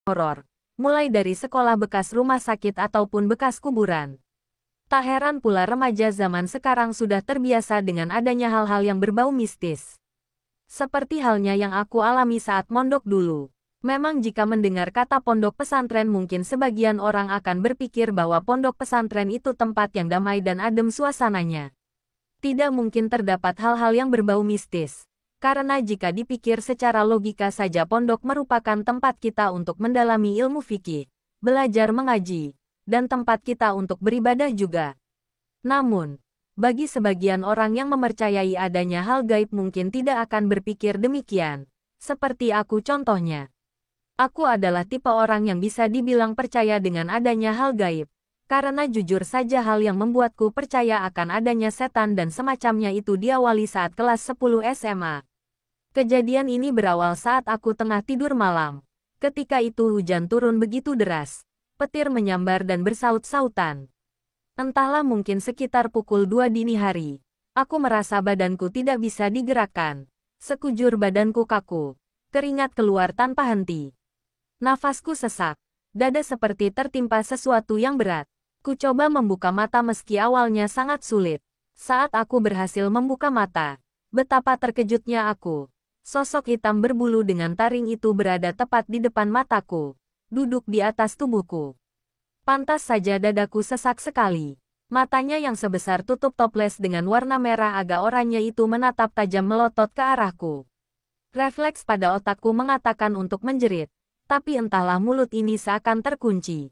horor, mulai dari sekolah bekas rumah sakit ataupun bekas kuburan. Tak heran pula remaja zaman sekarang sudah terbiasa dengan adanya hal-hal yang berbau mistis. Seperti halnya yang aku alami saat mondok dulu. Memang jika mendengar kata pondok pesantren mungkin sebagian orang akan berpikir bahwa pondok pesantren itu tempat yang damai dan adem suasananya. Tidak mungkin terdapat hal-hal yang berbau mistis. Karena jika dipikir secara logika saja pondok merupakan tempat kita untuk mendalami ilmu fikih, belajar mengaji, dan tempat kita untuk beribadah juga. Namun, bagi sebagian orang yang mempercayai adanya hal gaib mungkin tidak akan berpikir demikian. Seperti aku contohnya. Aku adalah tipe orang yang bisa dibilang percaya dengan adanya hal gaib. Karena jujur saja hal yang membuatku percaya akan adanya setan dan semacamnya itu diawali saat kelas 10 SMA. Kejadian ini berawal saat aku tengah tidur malam. Ketika itu hujan turun begitu deras. Petir menyambar dan bersaut-sautan. Entahlah mungkin sekitar pukul 2 dini hari. Aku merasa badanku tidak bisa digerakkan. Sekujur badanku kaku. Keringat keluar tanpa henti. Nafasku sesak. Dada seperti tertimpa sesuatu yang berat. Ku coba membuka mata meski awalnya sangat sulit. Saat aku berhasil membuka mata, betapa terkejutnya aku. Sosok hitam berbulu dengan taring itu berada tepat di depan mataku, duduk di atas tubuhku. Pantas saja dadaku sesak sekali. Matanya yang sebesar tutup toples dengan warna merah agak oranye itu menatap tajam melotot ke arahku. Refleks pada otakku mengatakan untuk menjerit, tapi entahlah mulut ini seakan terkunci.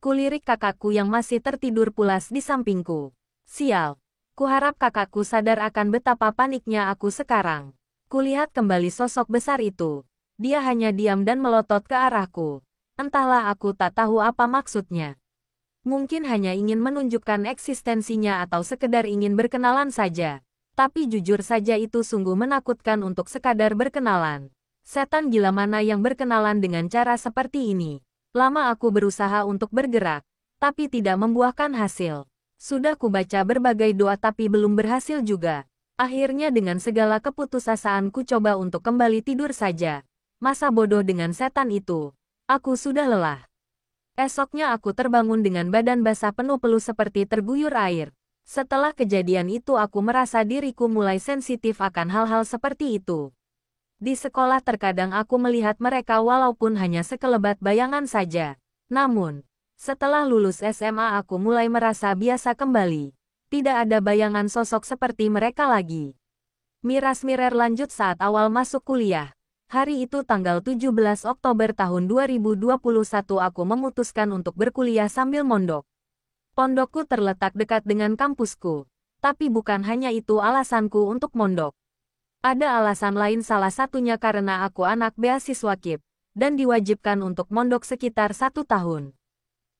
Kulirik kakakku yang masih tertidur pulas di sampingku. Sial, kuharap kakakku sadar akan betapa paniknya aku sekarang. Kulihat kembali sosok besar itu. Dia hanya diam dan melotot ke arahku. Entahlah aku tak tahu apa maksudnya. Mungkin hanya ingin menunjukkan eksistensinya atau sekedar ingin berkenalan saja. Tapi jujur saja itu sungguh menakutkan untuk sekadar berkenalan. Setan gila mana yang berkenalan dengan cara seperti ini. Lama aku berusaha untuk bergerak, tapi tidak membuahkan hasil. Sudah kubaca berbagai doa tapi belum berhasil juga. Akhirnya dengan segala keputusasaan ku coba untuk kembali tidur saja. Masa bodoh dengan setan itu. Aku sudah lelah. Esoknya aku terbangun dengan badan basah penuh peluh seperti terguyur air. Setelah kejadian itu aku merasa diriku mulai sensitif akan hal-hal seperti itu. Di sekolah terkadang aku melihat mereka walaupun hanya sekelebat bayangan saja. Namun, setelah lulus SMA aku mulai merasa biasa kembali. Tidak ada bayangan sosok seperti mereka lagi. Miras-mirer lanjut saat awal masuk kuliah. Hari itu tanggal 17 Oktober tahun 2021 aku memutuskan untuk berkuliah sambil mondok. Pondokku terletak dekat dengan kampusku. Tapi bukan hanya itu alasanku untuk mondok. Ada alasan lain salah satunya karena aku anak beasiswa KIP, dan diwajibkan untuk mondok sekitar 1 tahun.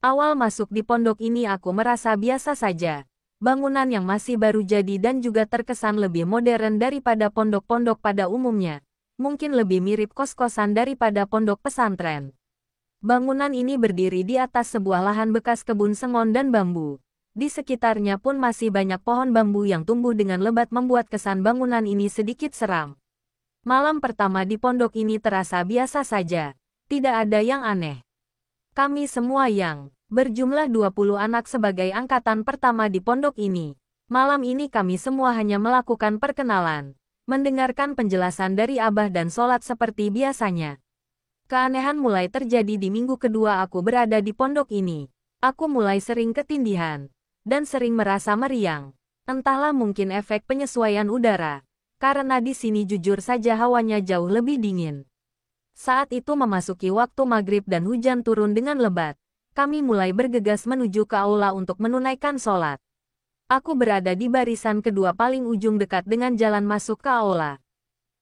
Awal masuk di pondok ini aku merasa biasa saja. Bangunan yang masih baru jadi dan juga terkesan lebih modern daripada pondok-pondok pada umumnya. Mungkin lebih mirip kos-kosan daripada pondok pesantren. Bangunan ini berdiri di atas sebuah lahan bekas kebun sengon dan bambu. Di sekitarnya pun masih banyak pohon bambu yang tumbuh dengan lebat membuat kesan bangunan ini sedikit seram. Malam pertama di pondok ini terasa biasa saja. Tidak ada yang aneh. Kami semua yang berjumlah 20 anak sebagai angkatan pertama di pondok ini. Malam ini kami semua hanya melakukan perkenalan, mendengarkan penjelasan dari abah dan sholat seperti biasanya. Keanehan mulai terjadi di minggu kedua aku berada di pondok ini. Aku mulai sering ketindihan, dan sering merasa meriang. Entahlah mungkin efek penyesuaian udara, karena di sini jujur saja hawanya jauh lebih dingin. Saat itu memasuki waktu maghrib dan hujan turun dengan lebat. Kami mulai bergegas menuju ke aula untuk menunaikan sholat. Aku berada di barisan kedua paling ujung dekat dengan jalan masuk ke aula.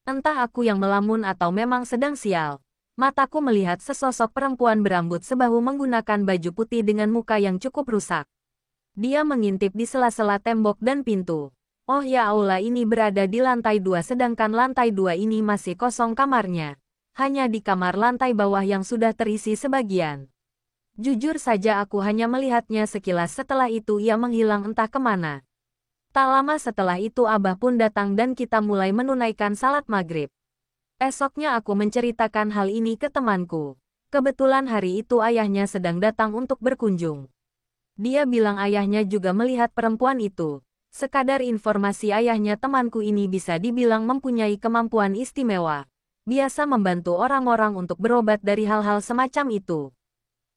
Entah aku yang melamun atau memang sedang sial. Mataku melihat sesosok perempuan berambut sebahu menggunakan baju putih dengan muka yang cukup rusak. Dia mengintip di sela-sela tembok dan pintu. Oh ya, aula ini berada di lantai 2 sedangkan lantai 2 ini masih kosong kamarnya. Hanya di kamar lantai bawah yang sudah terisi sebagian. Jujur saja aku hanya melihatnya sekilas setelah itu ia menghilang entah kemana. Tak lama setelah itu abah pun datang dan kita mulai menunaikan salat maghrib. Esoknya aku menceritakan hal ini ke temanku. Kebetulan hari itu ayahnya sedang datang untuk berkunjung. Dia bilang ayahnya juga melihat perempuan itu. Sekadar informasi ayahnya temanku ini bisa dibilang mempunyai kemampuan istimewa. Biasa membantu orang-orang untuk berobat dari hal-hal semacam itu.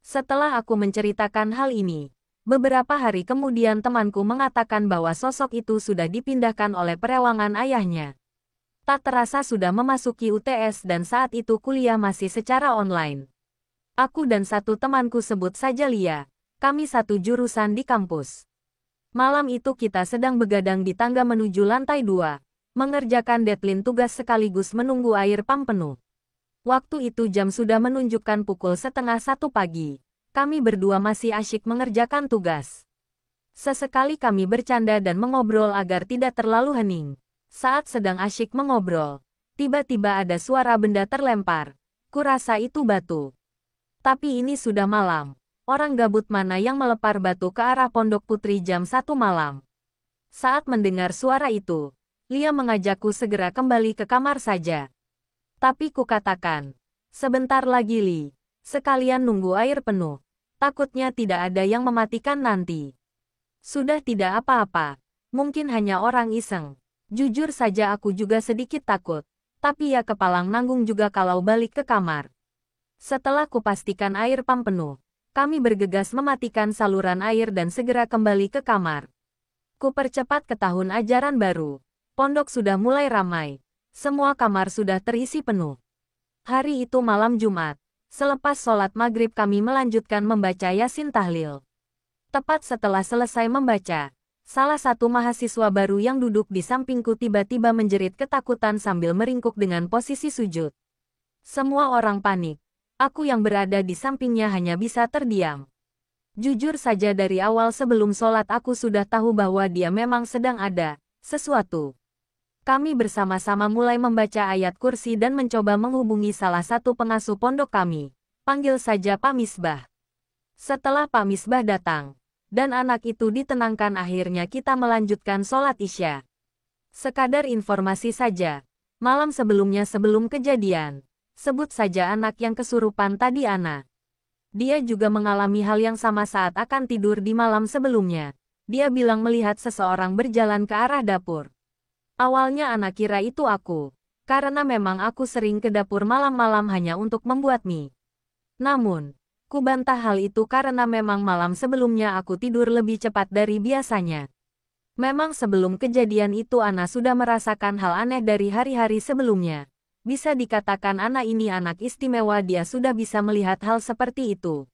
Setelah aku menceritakan hal ini, beberapa hari kemudian temanku mengatakan bahwa sosok itu sudah dipindahkan oleh perewangan ayahnya. Tak terasa sudah memasuki UTS dan saat itu kuliah masih secara online. Aku dan satu temanku sebut saja Lia, kami satu jurusan di kampus. Malam itu kita sedang begadang di tangga menuju lantai 2, mengerjakan deadline tugas sekaligus menunggu air pam penuh. Waktu itu jam sudah menunjukkan pukul 12:30 pagi. Kami berdua masih asyik mengerjakan tugas. Sesekali kami bercanda dan mengobrol agar tidak terlalu hening. Saat sedang asyik mengobrol, tiba-tiba ada suara benda terlempar. Kurasa itu batu. Tapi ini sudah malam. Orang gabut mana yang melepar batu ke arah Pondok Putri jam 1 malam? Saat mendengar suara itu, Lia mengajakku segera kembali ke kamar saja. Tapi kukatakan, sebentar lagi Li, sekalian nunggu air penuh. Takutnya tidak ada yang mematikan nanti. Sudah tidak apa-apa, mungkin hanya orang iseng. Jujur saja aku juga sedikit takut, tapi ya kepalang nanggung juga kalau balik ke kamar. Setelah kupastikan air pam penuh, kami bergegas mematikan saluran air dan segera kembali ke kamar. Kupercepat ke tahun ajaran baru. Pondok sudah mulai ramai. Semua kamar sudah terisi penuh. Hari itu malam Jumat. Selepas sholat maghrib kami melanjutkan membaca Yasin Tahlil. Tepat setelah selesai membaca, salah satu mahasiswa baru yang duduk di sampingku tiba-tiba menjerit ketakutan sambil meringkuk dengan posisi sujud. Semua orang panik. Aku yang berada di sampingnya hanya bisa terdiam. Jujur saja dari awal sebelum sholat aku sudah tahu bahwa dia memang sedang ada sesuatu. Kami bersama-sama mulai membaca ayat kursi dan mencoba menghubungi salah satu pengasuh pondok kami. Panggil saja Pak Misbah. Setelah Pak Misbah datang, dan anak itu ditenangkan akhirnya kita melanjutkan sholat Isya. Sekadar informasi saja, malam sebelumnya sebelum kejadian, sebut saja anak yang kesurupan tadi Ana. Dia juga mengalami hal yang sama saat akan tidur di malam sebelumnya. Dia bilang melihat seseorang berjalan ke arah dapur. Awalnya Ana kira itu aku, karena memang aku sering ke dapur malam-malam hanya untuk membuat mie. Namun, ku bantah hal itu karena memang malam sebelumnya aku tidur lebih cepat dari biasanya. Memang sebelum kejadian itu Ana sudah merasakan hal aneh dari hari-hari sebelumnya. Bisa dikatakan anak ini anak istimewa, dia sudah bisa melihat hal seperti itu.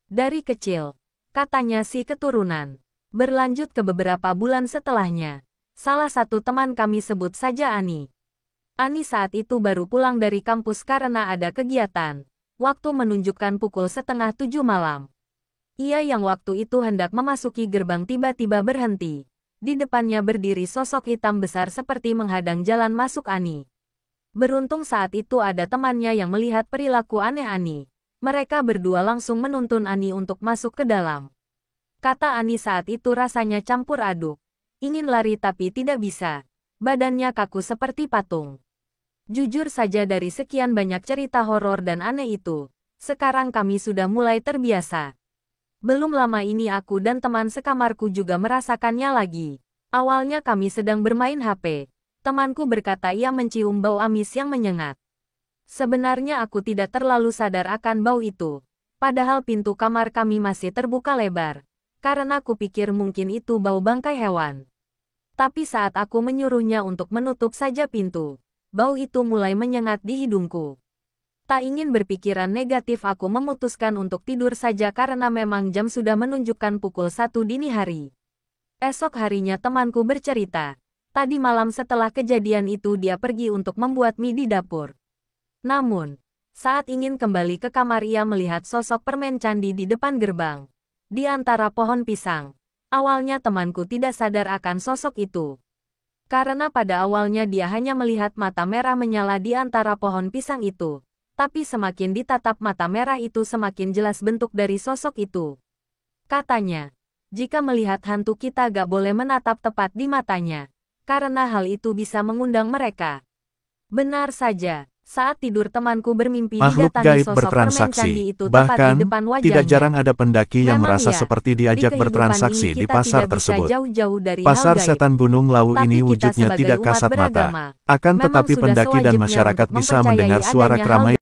Dari kecil, katanya si keturunan. Berlanjut ke beberapa bulan setelahnya. Salah satu teman kami sebut saja Ani. Ani saat itu baru pulang dari kampus karena ada kegiatan. Waktu menunjukkan pukul 6:30 malam. Ia yang waktu itu hendak memasuki gerbang tiba-tiba berhenti. Di depannya berdiri sosok hitam besar seperti menghadang jalan masuk Ani. Beruntung saat itu ada temannya yang melihat perilaku aneh Ani. Mereka berdua langsung menuntun Ani untuk masuk ke dalam. Kata Ani saat itu rasanya campur aduk. Ingin lari tapi tidak bisa. Badannya kaku seperti patung. Jujur saja dari sekian banyak cerita horor dan aneh itu, sekarang kami sudah mulai terbiasa. Belum lama ini aku dan teman sekamarku juga merasakannya lagi. Awalnya kami sedang bermain HP. Temanku berkata ia mencium bau amis yang menyengat. Sebenarnya aku tidak terlalu sadar akan bau itu. Padahal pintu kamar kami masih terbuka lebar. Karena aku pikir mungkin itu bau bangkai hewan. Tapi saat aku menyuruhnya untuk menutup saja pintu, bau itu mulai menyengat di hidungku. Tak ingin berpikiran negatif aku memutuskan untuk tidur saja karena memang jam sudah menunjukkan pukul 1 dini hari. Esok harinya temanku bercerita. Tadi malam setelah kejadian itu dia pergi untuk membuat mie di dapur. Namun, saat ingin kembali ke kamar ia melihat sosok permen candi di depan gerbang. Di antara pohon pisang. Awalnya temanku tidak sadar akan sosok itu. Karena pada awalnya dia hanya melihat mata merah menyala di antara pohon pisang itu. Tapi semakin ditatap mata merah itu semakin jelas bentuk dari sosok itu. Katanya, jika melihat hantu kita gak boleh menatap tepat di matanya. Karena hal itu bisa mengundang mereka. Benar saja, Saat tidur temanku bermimpi Makhluk didatangi gaib sosok permen bertransaksi. candi itu tepat Bahkan, di depan wajahnya. tidak jarang ada pendaki yang Memang merasa iya, seperti di diajak kehidupan bertransaksi ini di kita pasar tidak bisa tersebut. jauh-jauh dari Pasar hal gaib. setan Gunung Lawu Tapi ini kita wujudnya sebagai tidak umat kasat mata. beragama, Akan memang tetapi sudah pendaki dan sewajibnya masyarakat untuk bisa mempercayai mendengar suara adanya hal keramaian